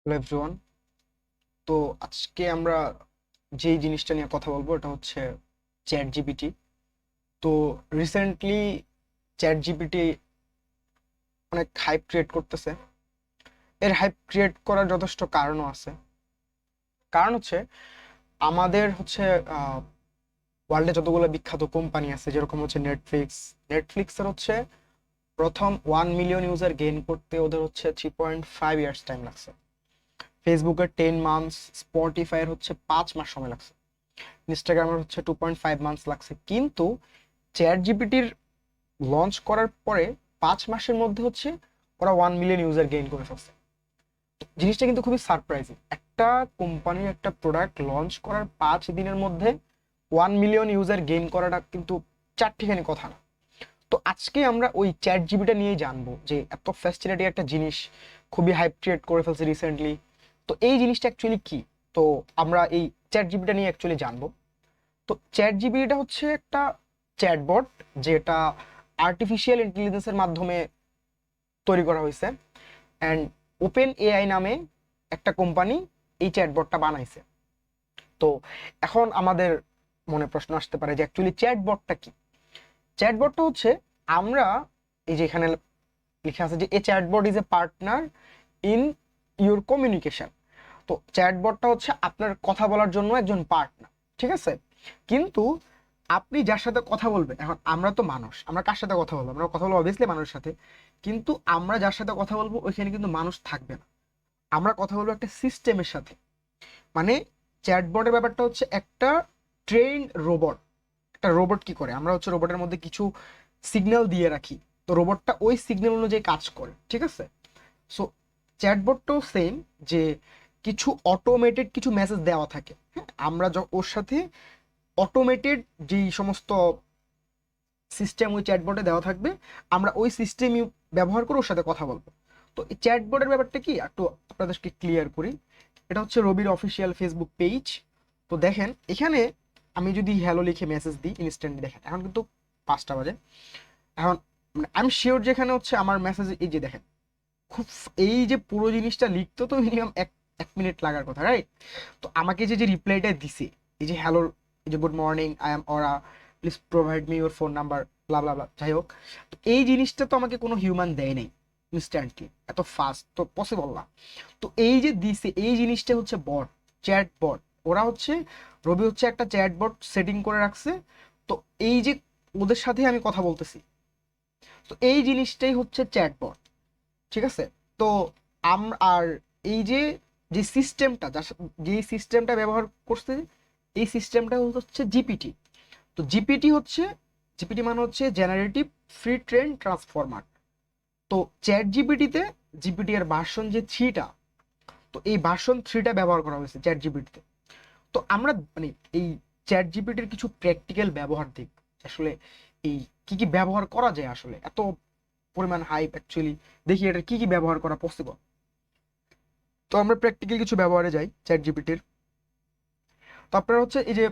Hello everyone. তো আজকে আমরা যেই জিনিসটা নিয়ে কথা বলবো এটা হচ্ছে চ্যাট জিপিটি। তো রিসেন্টলি চ্যাট জিপিটি অনেক হাইপ ক্রিয়েট করতেছে। এর হাইপ ক্রিয়েট করার যথেষ্ট কারণও আছে। কারণ হচ্ছে আমাদের হচ্ছে ওয়ার্ল্ডে যতগুলো বিখ্যাত কোম্পানি আছে, যেরকম হচ্ছে নেটফ্লিক্সের হচ্ছে প্রথম 1 মিলিয়ন ইউজার গেইন করতে ওদের হচ্ছে 3.5 ইয়ার্স টাইম লাগছে। ফেসবুকের 10 মান্থস, স্পটিফাইয়ের হচ্ছে 5 মাস সময় লাগছে, ইনস্টাগ্রামের হচ্ছে 2.5 মান্থস লাগছে। কিন্তু চ্যাট জিপিটির লঞ্চ করার পরে 5 মাসের মধ্যে হচ্ছে ওরা 1 মিলিয়ন ইউজার গেইন করে ফেলছে। জিনিসটা কিন্তু খুবই সারপ্রাইজিং। একটা কোম্পানির একটা প্রোডাক্ট লঞ্চ করার 5 দিনের মধ্যে 1 মিলিয়ন ইউজার গেইন করাটা কিন্তু চারটিখানি কথা না। তো আজকে আমরা ওই চ্যাট জিপিটা নিয়ে জানবো যে এত ফ্যাসিলিটি একটা জিনিস খুবই হাইপ ক্রিয়েট করে ফেলছে রিসেন্টলি। তো এই জিনিসটা অ্যাকচুয়ালি কি? তো আমরা এই চ্যাট জিপিটা নিয়ে অ্যাকচুয়ালি জানবো। তো চ্যাট জিপিটা হচ্ছে একটা চ্যাটবট, যেটা আর্টিফিশিয়াল ইন্টেলিজেন্সের মাধ্যমে তৈরি করা হয়েছে। অ্যান্ড ওপেন এআই নামে একটা কোম্পানি এই চ্যাটবটটা বানাইছে। তো এখন আমাদের মনে প্রশ্ন আসতে পারে যে অ্যাকচুয়ালি চ্যাটবটটা কি? চ্যাটবটটা হচ্ছে, আমরা এই যে এখানে লেখা আছে যে a chatbot is a partner in your communication. তো চ্যাটবটটা হচ্ছে আপনার কথা বলার জন্য একজন পার্টনার, ঠিক আছে? কিন্তু আপনি যার সাথে কথা বলবেন, এখন আমরা তো মানুষ, আমরা কার সাথে কথা বলবো? আমরা কথা বলবো অবভিয়াসলি মানুষের সাথে। কিন্তু আমরা যার সাথে কথা বলবো ওইখানে কিন্তু মানুষ থাকবে না, আমরা কথা বলবো একটা সিস্টেমের সাথে। মানে চ্যাটবটের ব্যাপারটা হচ্ছে একটা ট্রেন রোবট। একটা রোবট কি করে, আমরা হচ্ছে রোবটের মধ্যে কিছু সিগন্যাল দিয়ে রাখি, তো রোবটটা ওই সিগন্যাল অনুযায়ী কাজ করে, ঠিক আছে? সো চ্যাটবটটাও সেম, যে কিছু অটোমেটেড কিছু মেসেজ দেওয়া থাকে, হ্যাঁ, আমরা ওর সাথে অটোমেটেড যেই সমস্ত সিস্টেম ওই চ্যাটবটে দেওয়া থাকবে, আমরা ওই সিস্টেম ব্যবহার করে ওর সাথে কথা বলবো। তো এই চ্যাটবটের ব্যাপারটা কি একটু আপনাদেরকে ক্লিয়ার করি। এটা হচ্ছে রবির অফিসিয়াল ফেসবুক পেজ। তো দেখেন এখানে আমি যদি হ্যালো লিখে মেসেজ দিই, ইনস্ট্যান্টলি দেখেন এখন কিন্তু 5টা বাজে। এখন মানে আই এম শিওর যেখানে হচ্ছে আমার মেসেজ, এই যে দেখেন খুব, এই যে পুরো জিনিসটা লিখতে তো মিনিমাম 1 মিনিট লাগার কথা, রাইট? তো আমাকে যে যে রিপ্লাইটা দিছে, এই যে হ্যালো, এই যে গুড মর্নিং, আই এম ওরা, please provide me your phone number, blah blah blah, যাই হোক, তো এই জিনিসটা তো আমাকে কোনো হিউম্যান দেয় নাই ইনস্ট্যান্টলি, এত ফাস্ট তো পসিবল না। তো এই যে দিছে এই জিনিসটা হচ্ছে বট, চ্যাট বট। ওরা হচ্ছে, রবি হচ্ছে একটা চ্যাট বট সেটিং করে রাখছে। তো এই যে ওদের সাথে আমি কথা বলতেছি, তো এই জিনিসটাই হচ্ছে চ্যাট বট, ঠিক আছে? তো আর এই যে যে সিস্টেমটা, যেই সিস্টেমটা ব্যবহার করছে, এই সিস্টেমটা হচ্ছে জিপিটি। তো জিপিটি মানে হচ্ছে জেনারেটিভ ফ্রি ট্রেন ট্রান্সফরমার। তো চ্যাট জিপিটিতে, জিপিটি এর ভার্সন যে 3টা, তো এই ভার্সন 3টা ব্যবহার করা হয়েছে চ্যাট জিপিটিতে। তো আমরা মানে এই চ্যাট জিপিটির কিছু প্র্যাকটিক্যাল ব্যবহার দিক, আসলে এই কি কি ব্যবহার করা যায়, আসলে এত পরিমাণ হাইপ অ্যাকচুয়ালি, দেখি এটা কি কি ব্যবহার করা পসিবল। তো আমরা প্র্যাকটিক্যাল কিছু ব্যবহারে যাই চ্যাট জিপিটির। তো আপনারা হচ্ছে এই যে,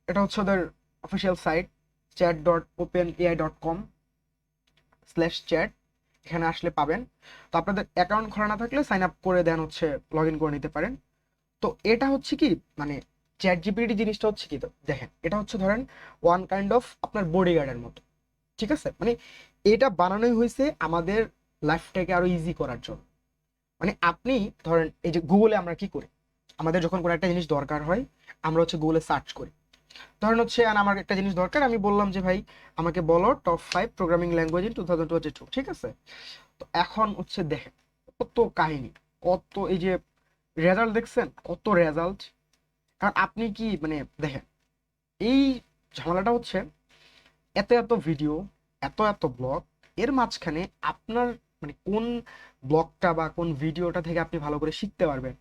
এটা হচ্ছে ওদের অফিসিয়াল সাইট chat.openai.com/chat, এখানে আসলে পাবেন। তো আপনাদের অ্যাকাউন্ট খোলা না থাকলে সাইন আপ করে দেন, হচ্ছে লগ ইন করে নিতে পারেন। তো এটা হচ্ছে কি, মানে চ্যাট জিপিটি জিনিসটা হচ্ছে কি, তো দেখেন এটা হচ্ছে ধরেন ওয়ান কাইন্ড অফ আপনার বডিগার্ডের মতো, ঠিক আছে? মানে এটা বানানোই হয়েছে আমাদের লাইফটাকে আরো ইজি করার জন্য। মানে আপনি ধরেন এই যে গুগলে আমরা কি করি, আমাদের যখন কোনো একটা জিনিস দরকার হয়, আমরা হচ্ছে গুগলে সার্চ করি। ধরেন হচ্ছে আমার একটা জিনিস দরকার, আমি বললাম যে ভাই আমাকে বলো টপ 5 প্রোগ্রামিং ল্যাঙ্গুয়েজ ইন 2022, ঠিক আছে? তো এখন হচ্ছে দেখেন কত কাহিনী, কত এই যে রেজাল্ট দেখছেন, কত রেজাল্ট। কারণ আপনি কি মানে দেখেন, এই ঝামেলাটা হচ্ছে এত এত ভিডিও, এত এত ব্লগ, এর মাঝখানে আপনার মানে কোন ব্লগটা বা কোন ভিডিওটা থেকে আপনি ভালো করে শিখতে পারবেন,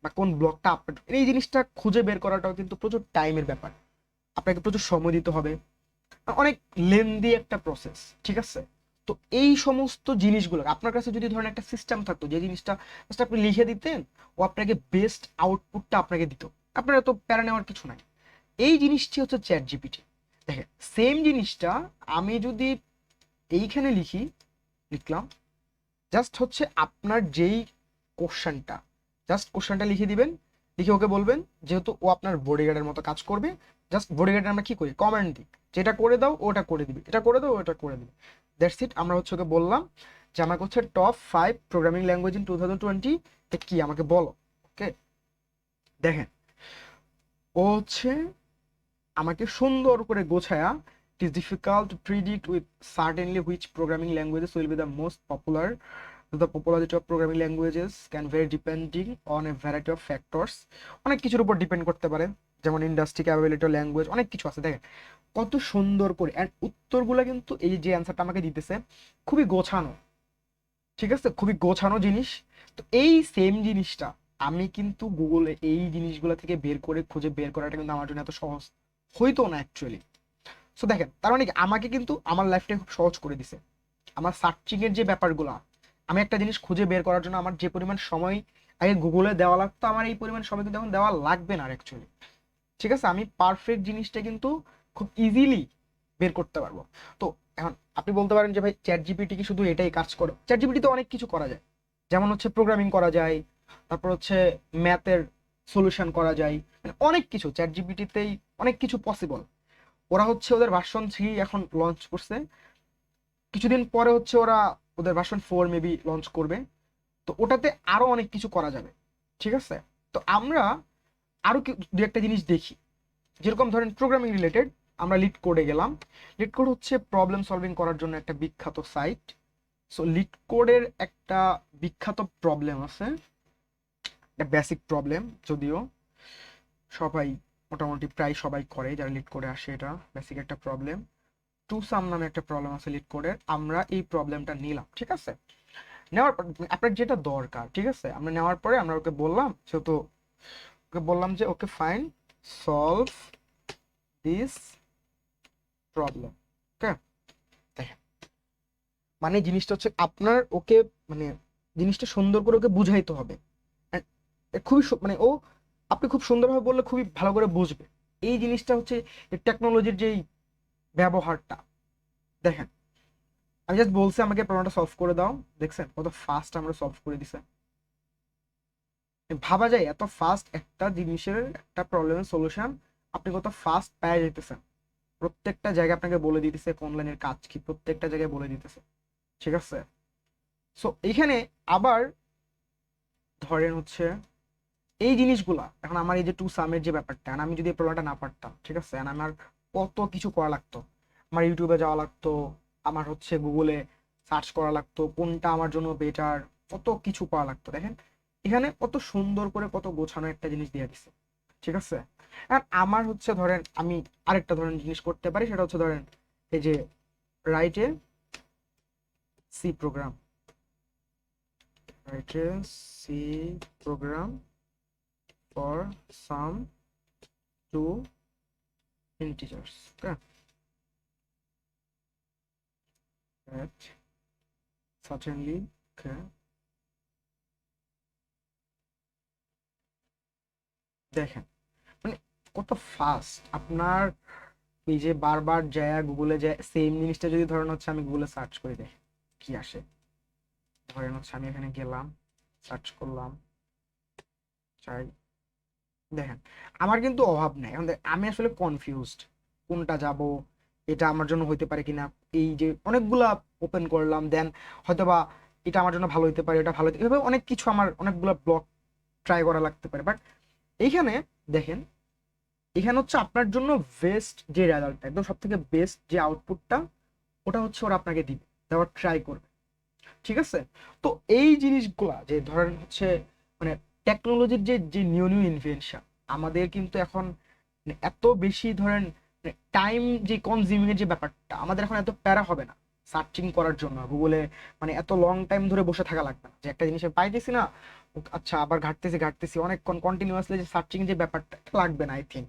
বা কোন ব্লগটা আপলোড, এই জিনিসটা খুঁজে বের করাটাও কিন্তু প্রচুর টাইমের ব্যাপার। আপনাকে প্রচুর সময় দিতে হবে, অনেক লেন্দি একটা প্রসেস, ঠিক আছে? তো এই সমস্ত জিনিসগুলো আপনার কাছে যদি ধরেন একটা সিস্টেম থাকতো, যে জিনিসটা জাস্ট আপনি লিখে দিতেন, ও আপনাকে বেস্ট আউটপুটটা আপনাকে দিত, আপনার এত প্যারা নেওয়ার কিছু নাই। এই জিনিসটি হচ্ছে চ্যাট জিপিটি। দেখেন সেম জিনিসটা আমি যদি এইখানে লিখলাম, জাস্ট হচ্ছে আপনার যেই কোশ্চেনটা, জাস্ট কোশ্চেনটা লিখে দিবেন, লিখে ওকে বলবেন যেহেতু ও আপনার বডিগার্ডের মতো কাজ করবে, জাস্ট বডিগার্ডে আমরা কি করি, কমান্ড দিই, যেটা করে দাও ওটা করে দিবি, এটা করে দাও ওটা করে দিবি, দ্যাটস ইট। আমরা হচ্ছে ওকে বললাম যে আমাকে হচ্ছে টপ 5 প্রোগ্রামিং ল্যাঙ্গুয়েজ ইন 2020 কি আমাকে বলো। ওকে, দেখেন ও হচ্ছে আমাকে সুন্দর করে গোছায়া, it is difficult to predict with certainly which programming languages will be the most popular. The popularity of programming languages can vary depending on a variety of factors. অনেক কিছুর উপর ডিপেন্ড করতে পারে, যেমন ইন্ডাস্ট্রি ক্যাপাবিলিটি ল্যাঙ্গুয়েজ, অনেক কিছু আছে। দেখেন কত সুন্দর করে, অ্যান্ড উত্তরগুলো কিন্তু এই যে অ্যান্সারটা আমাকে দিতেছে খুবই গোছানো, ঠিক আছে, খুবই গোছানো জিনিস। তো এই সেম জিনিসটা আমি কিন্তু গুগলে এই জিনিসগুলো থেকে বের করে খুঁজে বের করাটা কিন্তু আমার জন্য এত সহজ হইতো না অ্যাকচুয়ালি। সো দেখেন তার মানে কি, আমাকে কিন্তু আমার লাইফটা খুব সহজ করে দিছে। আমার সার্চিং এর যে ব্যাপারগুলো, আমি একটা জিনিস খুঁজে বের করার জন্য আমার যে পরিমাণ সময় আগে গুগলে দেওয়া লাগতো, আমার এই পরিমাণ সময় কিন্তু এখন দেওয়া লাগবে না অ্যাকচুয়ালি। ঠিক আছে, আমি পারফেক্ট জিনিসটা কিন্তু খুব ইজিলি বের করতে পারবো। তো এখন আপনি বলতে পারেন যে ভাই চ্যাট জিপিটি কি শুধু এটাই কাজ করে? চ্যাট জিপিটিতে অনেক কিছু করা যায়, যেমন হচ্ছে প্রোগ্রামিং করা যায়, তারপর হচ্ছে ম্যাথের সলিউশন করা যায়, মানে অনেক কিছু চ্যাট জিপিটিতেই অনেক কিছু পসিবল। ওরা হচ্ছে ওদের ভার্সন 3 এখন লঞ্চ করছে, কিছুদিন পরে হচ্ছে ওরা ওদের ভার্সন 4 মেবি লঞ্চ করবে। তো ওটাতে আরো অনেক কিছু করা যাবে, ঠিক আছে। তো আমরা আরো দু একটা জিনিস দেখি, যেরকম ধরেন প্রোগ্রামিং রিলেটেড, আমরা লিড কোডে গেলাম। লিড কোড হচ্ছে প্রবলেম সলভিং করার জন্য একটা বিখ্যাত সাইট। সো লিড কোডের একটা বিখ্যাত প্রবলেম আছে, একটা বেসিক প্রবলেম, যদিও সবাই মোটামুটি প্রায় সবাই করে যারা লিড কোডে আসে, এটা বেসিক একটা প্রবলেম। টু সাম নামে একটা প্রবলেম আছে লিড কোডের, আমরা এই প্রবলেমটা নিলাম, ঠিক আছে। নেওয়ার পর আপনার যেটা দরকার, ঠিক আছে, আমরা নেওয়ার পরে আমরা ওকে বললাম, সেহেতু ওকে বললাম যে okay fine solve this problem. Okay, দেখেন মানে জিনিসটা হচ্ছে আপনার ওকে মানে জিনিসটা সুন্দর করে ওকে বুঝাইতে হবে। And খুবই মানে ও আপনি খুব সুন্দরভাবে বললে খুবই ভালো করে বুঝবে। এই জিনিসটা হচ্ছে টেকনোলজির যেই ব্যবহারটা। দেখেন আমি জাস্ট বলছি আমাকে প্রবলেমটা সলভ করে দাও, দেখছেন কত ফাস্ট আমরা সলভ করে দিছে। ভাবা যায় এত ফাস্ট একটা জিনিসের একটা প্রবলেমের সলিউশন আপনি কত ফাস্ট পেয়ে যেতেছেন। প্রত্যেকটা জায়গায় আপনাকে বলে দিতেছে কোন লাইনের কাজ কি, প্রত্যেকটা জায়গায় বলে দিতেছে, ঠিক আছে। সো এইখানে আবার ধরেন হচ্ছে এই জিনিসগুলা, এখন আমার এই যে টু সামের যে ব্যাপারটা, আমি যদি এই প্রবলেমটা না পারতাম, ঠিক আছে, আমার কত কিছু করা লাগতো। আমার ইউটিউবে যাওয়া লাগতো, আমার হচ্ছে গুগলে সার্চ করা লাগতো কোনটা আমার জন্য বেটার, কত কিছু করা লাগতো। দেখেন এখানে কত সুন্দর করে কত গোছানো একটা জিনিস দিয়ে দিচ্ছে, ঠিক আছে। আর আমার হচ্ছে ধরেন আমি আরেকটা ধরেন জিনিস করতে পারি, সেটা হচ্ছে ধরেন এই যে write a C program, write a C program for some two integers. Okay, that certainly okay. দেখেন মানে কত ফাস্ট আপনার এই যে বারবার যায় গুগলে যায় সেম জিনিসটা যদি ধরেন হচ্ছে আমি গুগলে সার্চ করে দেখি কি আসে, ধরেন হচ্ছে আমি এখানে গেলাম সার্চ করলাম চাই, দেখেন আমার কিন্তু অভাব নেই। এখন আমি আসলে কনফিউজড কোনটা যাব, এটা আমার জন্য হইতে পারে কিনা। এই যে অনেকগুলা ওপেন করলাম, দেন হয়তোবা এটা আমার জন্য ভালো হইতে পারে, এটা ভালো হইতে, এভাবে অনেক কিছু আমার অনেকগুলো ব্লক ট্রাই করা লাগতে পারে। বাট এইখানে দেখেন এখানে হচ্ছে আপনার জন্য বেস্ট যে রেজাল্টটা, একদম সব থেকে বেস্ট যে আউটপুটটা, ওটা হচ্ছে ওরা আপনাকে দিবে, দেওয়ার ট্রাই করবে, ঠিক আছে। তো এই জিনিসগুলা যে ধরেন হচ্ছে মানে টেকনোলজির যে যে নিউ নিউ ইনভেনশন, আমাদের কিন্তু এখন মানে এত বেশি ধরেন টাইম যে কনজিউমিং এর যে ব্যাপারটা, আমাদের এখন এত প্যারা হবে না সার্চিং করার জন্য গুগলে, মানে এত লং টাইম ধরে বসে থাকা লাগবে না যে একটা জিনিস পাইতেছি না, আচ্ছা আবার ঘাটতেছি ঘাটতেছি অনেকক্ষণ কন্টিনিউয়াসলি যে সার্চিং যে ব্যাপারটা লাগবে না I think.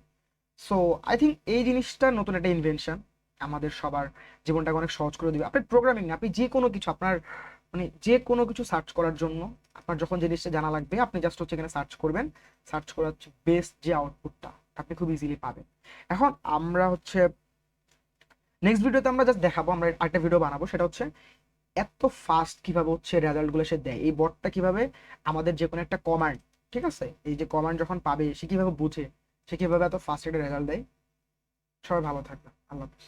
So I think এই জিনিসটা নতুন একটা ইনভেনশন, আমাদের সবার জীবনটাকে অনেক সহজ করে দিবে। আপনি প্রোগ্রামিং না, আপনি যে কোনো কিছু আপনার মানে যে কোনো কিছু সার্চ করার জন্য আপনার যখন জিনিসটা জানা লাগবে আপনি জাস্ট হচ্ছে এখানে সার্চ করবেন, সার্চ করার হচ্ছে বেস্ট যে আউটপুটটা আপনি খুব ইজিলি পাবেন। এখন আমরা হচ্ছে নেক্সট ভিডিওতে আমরা জাস্ট দেখাবো, আমরা একটা ভিডিও বানাবো, সেটা হচ্ছে এত ফাস্ট কিভাবে হচ্ছে রেজাল্টগুলো সে দেয়, এই বটটা কিভাবে আমাদের যে কোনো একটা কমান্ড ঠিক আছে, এই যে কমান্ড যখন পাবে সে কিভাবে বুঝে, সে কিভাবে এত ফাস্ট একটা রেজাল্ট দেয়। সবাই ভালো থাকবে, আল্লাহ হাফেজ।